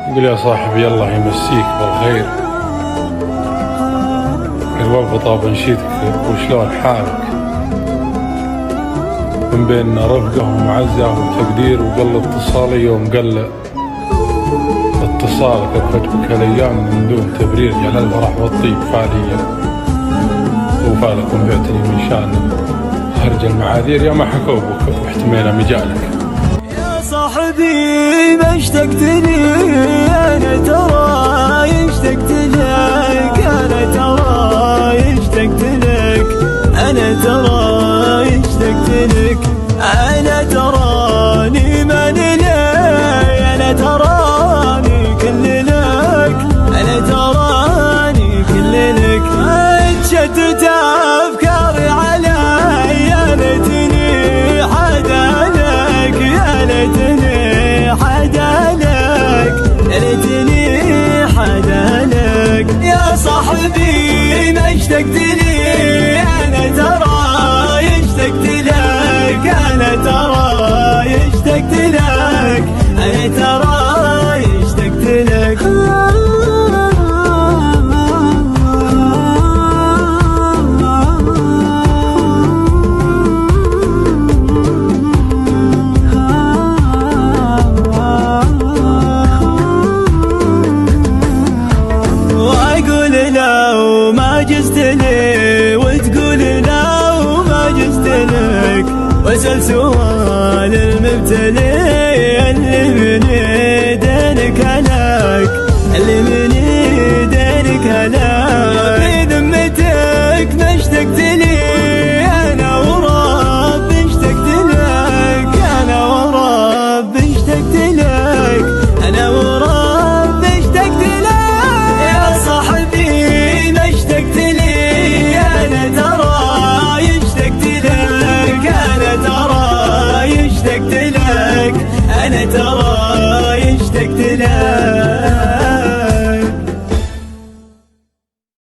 يقول يا صاحبي الله يمسيك بالخير، الوفا طاب نشيدك وشلون حالك، من بيننا رفقه ومعزة وتقدير، وقل اتصالي يوم قل اتصالك، ارفت بك هالايام من دون تبرير، جعل الفرح والطيب فاليا وفالك وانبعتني من شان خرج المعاذير، يا ما حكوبك واحتمينا مجالك. يا صاحبي ما اشتقتني